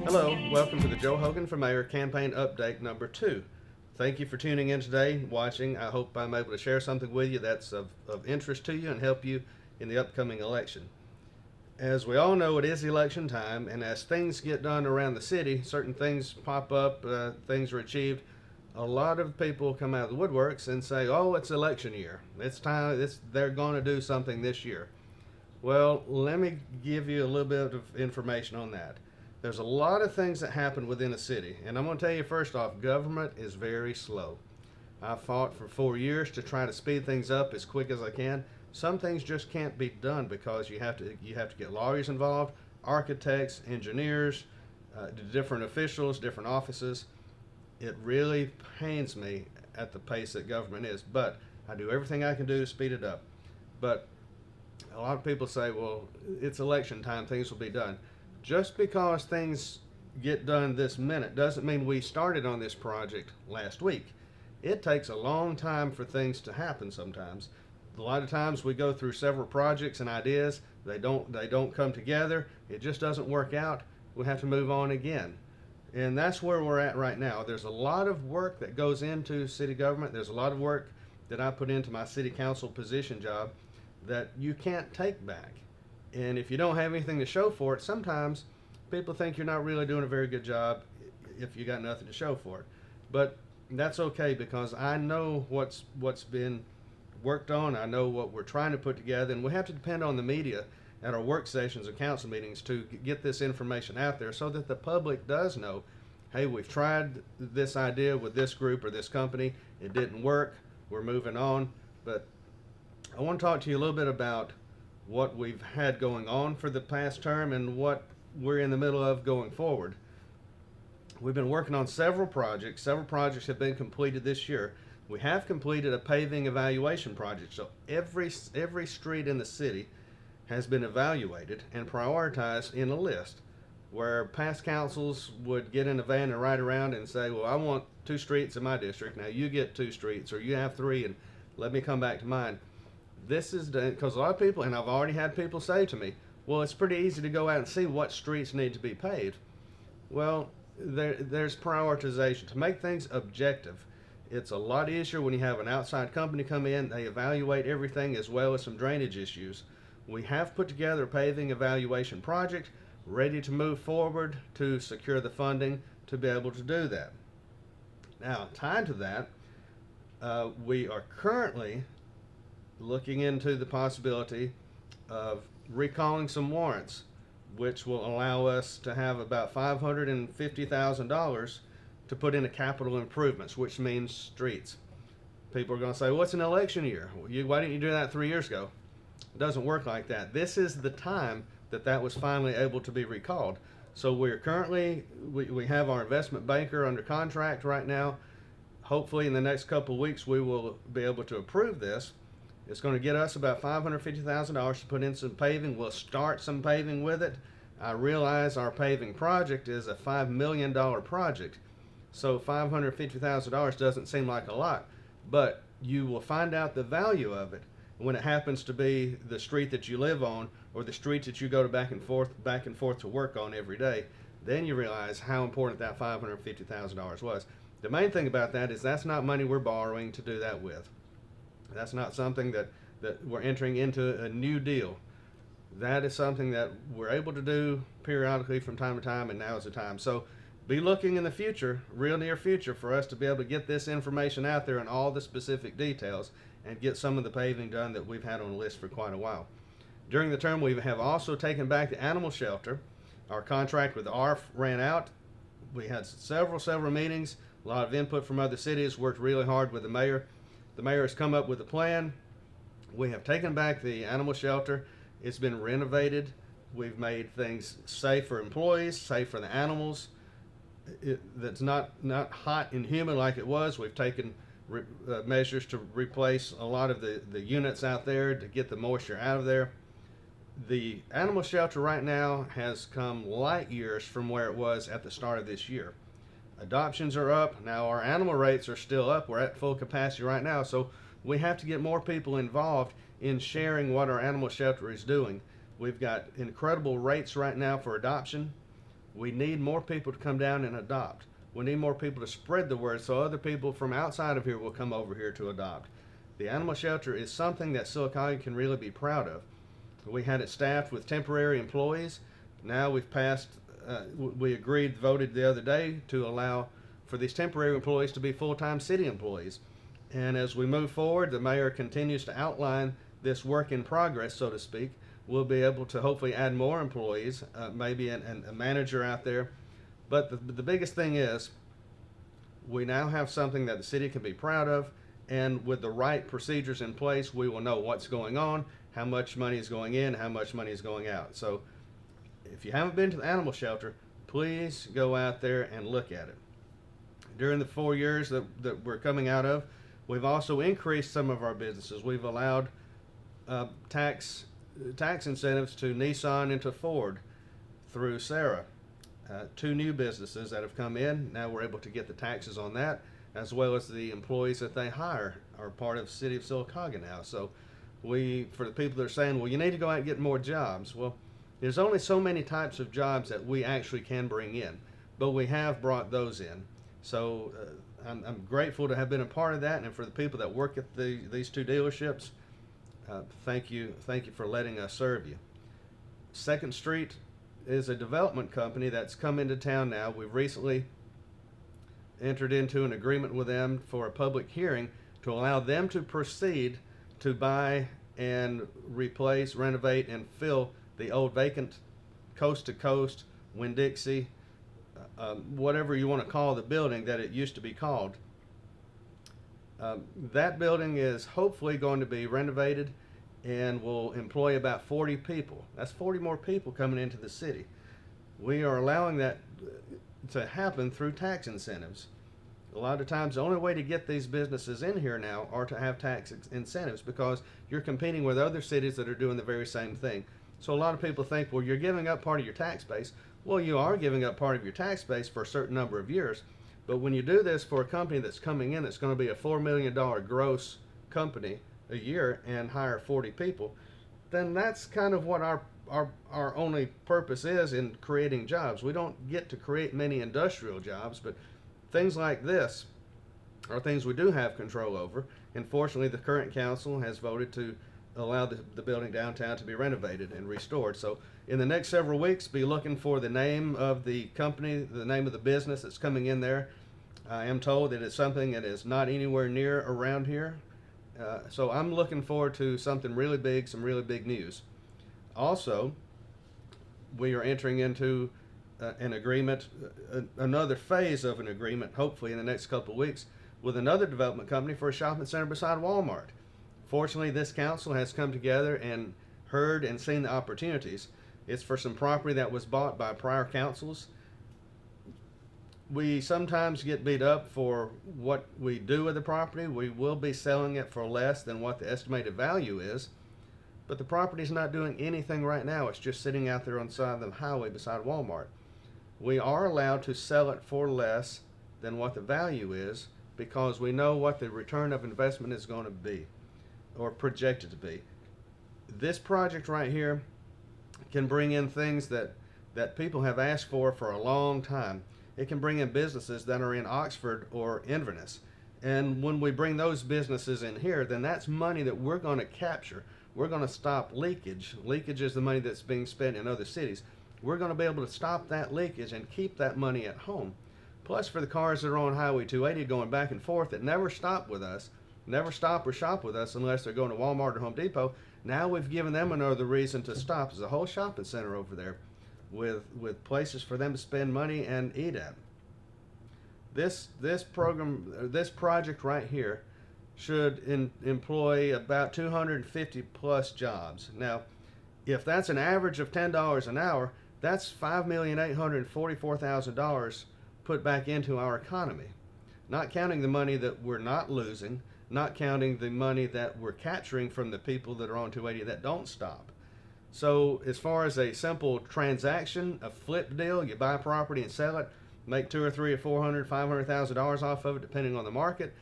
Hello, welcome to the Joe Hogan for Mayor campaign update number 2. Thank you for tuning in today, watching. I hope I'm able to share something with you that's of interest to you and help you in the upcoming election. As we all know, it is election time, and as things get done around the city, certain things pop up, things are achieved. A lot of people come out of the woodworks and say, oh, it's election year. It's time, they're going to do something this year. Well, let me give you a little bit of information on that. There's a lot of things that happen within a city, and I'm going to tell you first off, government is very slow. I fought for 4 years to try to speed things up as quick as I can. Some things just can't be done because you have to get lawyers involved, architects, engineers, different officials, different offices. It really pains me at the pace that government is, but I do everything I can do to speed it up. But a lot of people say, well, it's election time, things will be done. Just because things get done this minute doesn't mean we started on this project last week. It takes a long time for things to happen sometimes. A lot of times we go through several projects and ideas, they don't come together, it just doesn't work out, we have to move on again. And that's where we're at right now. There's a lot of work that goes into city government. There's a lot of work that I put into my city council position job that you can't take back. And if you don't have anything to show for it, sometimes people think you're not really doing a very good job if you got nothing to show for it. But that's okay, because I know what's been worked on. I know what we're trying to put together, and we have to depend on the media at our work sessions and council meetings to get this information out there so that the public does know, hey, we've tried this idea with this group or this company, it didn't work, we're moving on. But I want to talk to you a little bit about what we've had going on for the past term and what we're in the middle of going forward. We've been working on several projects. Several projects have been completed this year. We have completed a paving evaluation project. So every street in the city has been evaluated and prioritized in a list, where past councils would get in a van and ride around and say, well, I want 2 streets in my district. Now you get 2 streets, or you have 3, and let me come back to mine. This is done because a lot of people, and I've already had people say to me, well, it's pretty easy to go out and see what streets need to be paved. Well, there's prioritization. To make things objective, it's a lot easier when you have an outside company come in, they evaluate everything as well as some drainage issues. We have put together a paving evaluation project, ready to move forward to secure the funding to be able to do that. Now, tied to that, we are currently looking into the possibility of recalling some warrants, which will allow us to have about $550,000 to put into capital improvements, which means streets. People are going to say, well, it's an election year. Why didn't you do that 3 years ago? It doesn't work like that. This is the time that was finally able to be recalled. So we're currently, we have our investment banker under contract right now. Hopefully in the next couple of weeks we will be able to approve this. It's going to get us about $550,000 to put in some paving. We'll start some paving with it. I realize our paving project is a $5 million project, so $550,000 doesn't seem like a lot, but you will find out the value of it when it happens to be the street that you live on, or the street that you go to back and forth to work on every day. Then you realize how important that $550,000 was. The main thing about that is that's not money we're borrowing to do that with. That's not something that we're entering into a new deal. That is something that we're able to do periodically from time to time, and now is the time. So be looking in the future, real near future, for us to be able to get this information out there and all the specific details and get some of the paving done that we've had on the list for quite a while. During the term, we have also taken back the animal shelter. Our contract with ARF ran out. We had several meetings, a lot of input from other cities, worked really hard with the mayor. The mayor has come up with a plan. We have taken back the animal shelter. It's been renovated. We've made things safe for employees, safe for the animals. That's not hot and humid like it was. We've taken measures to replace a lot of the units out there to get the moisture out of there. The animal shelter right now has come light years from where it was at the start of this year. Adoptions are up. Now our animal rates are still up. We're at full capacity right now. So we have to get more people involved in sharing what our animal shelter is doing. We've got incredible rates right now for adoption. We need more people to come down and adopt. We need more people to spread the word so other people from outside of here will come over here to adopt. The animal shelter is something that Sylacauga can really be proud of. We had it staffed with temporary employees. Now we've passed, we voted the other day to allow for these temporary employees to be full-time city employees. And as we move forward, the mayor continues to outline this work in progress, so to speak. We'll be able to hopefully add more employees, maybe a manager out there. But the biggest thing is we now have something that the city can be proud of, and with the right procedures in place, we will know what's going on, how much money is going in, how much money is going out. So if you haven't been to the animal shelter, please go out there and look at it. During the 4 years that we're coming out of, we've also increased some of our businesses. We've allowed tax incentives to Nissan and to Ford through Sarah. 2 new businesses that have come in. Now we're able to get the taxes on that, as well as the employees that they hire are part of the city of Sylacauga now. So for the people that are saying, well, you need to go out and get more jobs. Well, there's only so many types of jobs that we actually can bring in, but we have brought those in. So I'm grateful to have been a part of that, and for the people that work at these 2 dealerships, thank you for letting us serve you. 2nd Street is a development company that's come into town now. We've recently entered into an agreement with them for a public hearing to allow them to proceed to buy and replace, renovate, and fill the old vacant coast-to-coast, Winn-Dixie, whatever you want to call the building that it used to be called. That building is hopefully going to be renovated and will employ about 40 people. That's 40 more people coming into the city. We are allowing that to happen through tax incentives. A lot of times the only way to get these businesses in here now are to have tax incentives, because you're competing with other cities that are doing the very same thing. So a lot of people think, well, you're giving up part of your tax base. Well, you are giving up part of your tax base for a certain number of years, but when you do this for a company that's coming in that's going to be a $4 million gross company a year and hire 40 people, then that's kind of what our only purpose is in creating jobs. We don't get to create many industrial jobs, but things like this are things we do have control over. And fortunately, the current council has voted to allow the building downtown to be renovated and restored. So in the next several weeks, be looking for the name of the company, the name of the business that's coming in there. I am told that it's something that is not anywhere near around here. So I'm looking forward to something really big, some really big news. Also, we are entering into an agreement, another phase of an agreement, hopefully in the next couple of weeks, with another development company for a shopping center beside Walmart. Fortunately, this council has come together and heard and seen the opportunities. It's for some property that was bought by prior councils. We sometimes get beat up for what we do with the property. We will be selling it for less than what the estimated value is, but the property's not doing anything right now. It's just sitting out there on the side of the highway beside Walmart. We are allowed to sell it for less than what the value is, because we know what the return of investment is going to be, or projected to be. This project right here can bring in things that people have asked for a long time. It can bring in businesses that are in Oxford or Inverness. And when we bring those businesses in here, then that's money that we're going to capture. We're going to stop leakage. Leakage is the money that's being spent in other cities. We're going to be able to stop that leakage and keep that money at home. Plus, for the cars that are on Highway 280 going back and forth that never stop with us, never stop or shop with us unless they're going to Walmart or Home Depot, now we've given them another reason to stop. There's a whole shopping center over there with places for them to spend money and eat at. This project right here should employ about 250 plus jobs. Now, if that's an average of $10 an hour, that's $5,844,000 put back into our economy. Not counting the money that we're not losing, not counting the money that we're capturing from the people that are on 280 that don't stop. So as far as a simple transaction, a flip deal, you buy a property and sell it, make $200,000 or $300,000 or $400,000, $500,000 off of it, depending on the market.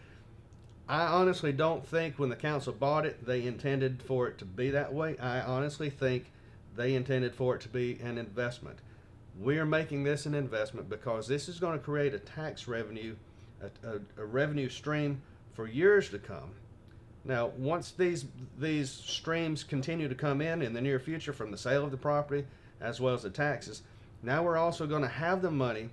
I honestly don't think when the council bought it, they intended for it to be that way. I honestly think they intended for it to be an investment. We are making this an investment because this is going to create a tax revenue, a revenue stream for years to come. Now, once these streams continue to come in the near future from the sale of the property as well as the taxes, now we're also going to have the money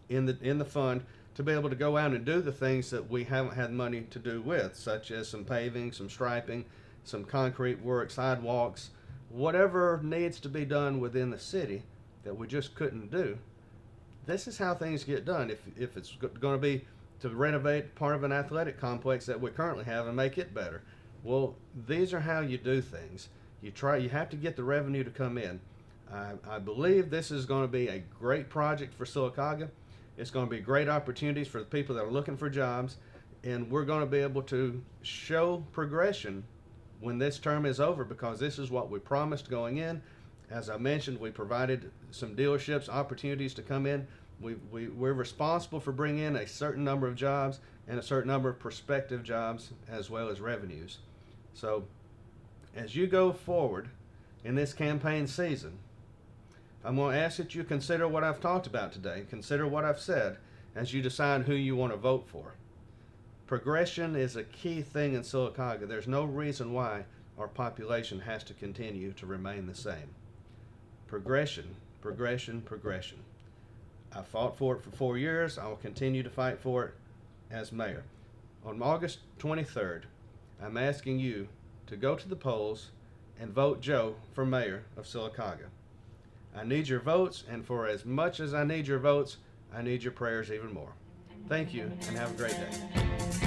in the fund to be able to go out and do the things that we haven't had money to do with, such as some paving, some striping, some concrete work, sidewalks, whatever needs to be done within the city that we just couldn't do. This is how things get done. If it's going to be to renovate part of an athletic complex that we currently have and make it better, well, these are how you do things. You have to get the revenue to come in. I believe this is going to be a great project for Sylacauga. It's going to be great opportunities for the people that are looking for jobs, and we're going to be able to show progression when this term is over, because this is what we promised going in. As I mentioned, we provided some dealerships opportunities to come in. We're responsible for bringing in a certain number of jobs and a certain number of prospective jobs as well as revenues. So as you go forward in this campaign season, I'm going to ask that you consider what I've talked about today. Consider what I've said as you decide who you want to vote for. Progression is a key thing in Sylacauga. There's no reason why our population has to continue to remain the same. Progression, progression, progression. I fought for it for 4 years. I will continue to fight for it as mayor. On August 23rd, I'm asking you to go to the polls and vote Joe for mayor of Sylacauga. I need your votes, and for as much as I need your votes, I need your prayers even more. Thank you, and have a great day.